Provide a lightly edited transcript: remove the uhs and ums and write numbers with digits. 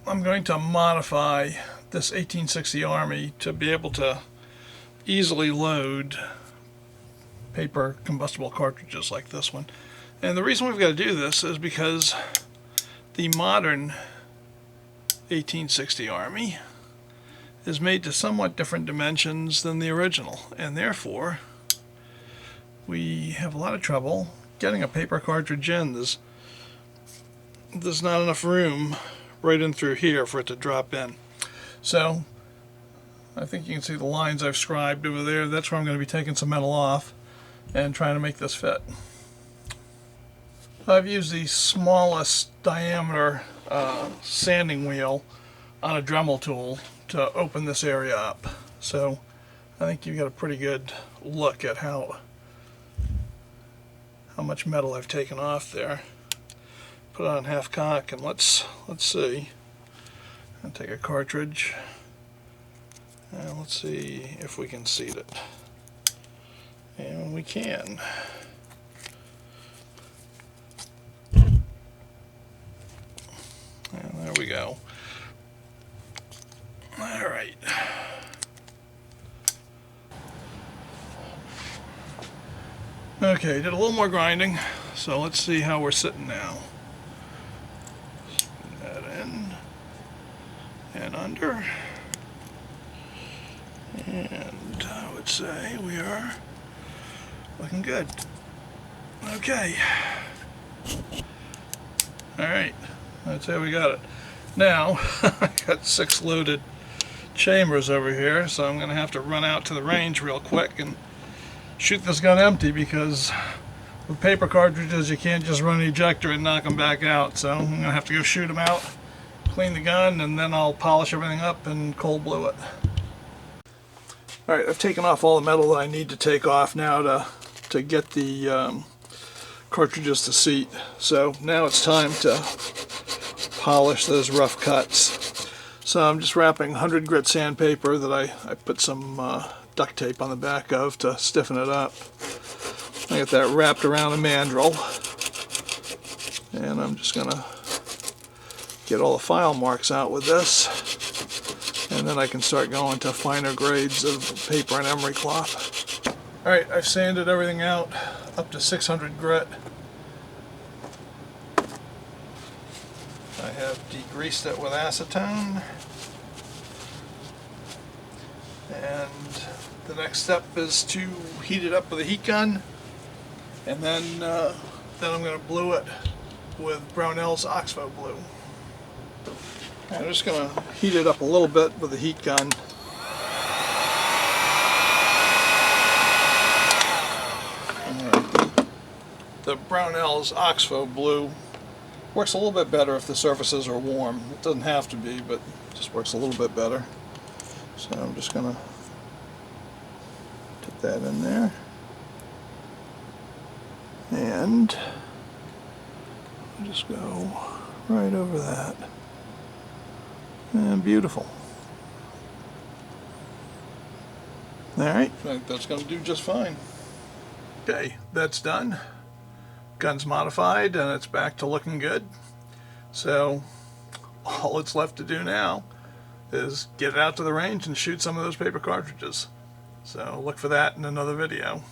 I'm going to modify this 1860 Army to be able to easily load paper combustible cartridges like this one. And the reason we've got to do this is because the modern 1860 Army is made to somewhat different dimensions than the original, and therefore we have a lot of trouble getting a paper cartridge in. There's not enough room right in through here for it to drop in. So I think you can see the lines I've scribed over there. That's where I'm going to be taking some metal off and trying to make this fit. I've used the smallest diameter sanding wheel on a Dremel tool to open this area up. So I think you've got a pretty good look at how much metal I've taken off there. Put it on half cock and let's see. I'll take a cartridge and let's see if we can seat it. And we can. And there we go. Alright. Okay, did a little more grinding, so let's see how we're sitting now. Spin that in and under. And I would say we are looking good. Okay. Alright, I'd say we got it. Now, I got 6 loaded chambers over here, so I'm going to have to run out to the range real quick and shoot this gun empty, because with paper cartridges you can't just run an ejector and knock them back out. So I'm going to have to go shoot them out, clean the gun, and then I'll polish everything up and cold blue it. Alright, I've taken off all the metal that I need to take off now to get the cartridges to seat. So now it's time to polish those rough cuts. So I'm just wrapping 100 grit sandpaper that I put some duct tape on the back of to stiffen it up. I get that wrapped around a mandrel, and I'm just going to get all the file marks out with this, and then I can start going to finer grades of paper and emery cloth. Alright, I've sanded everything out up to 600 grit. I have degreased it with acetone, and the next step is to heat it up with a heat gun, and then I'm going to blue it with Brownell's Oxbow blue. I'm just going to heat it up a little bit with the heat gun. The Brownell's Oxbow blue works a little bit better if the surfaces are warm. It doesn't have to be, but it just works a little bit better. So I'm just going to put that in there. And I'll just go right over that. And beautiful. Alright, I think that's going to do just fine. Okay, that's done. Gun's modified and it's back to looking good. So all it's left to do now is get it out to the range and shoot some of those paper cartridges. So look for that in another video.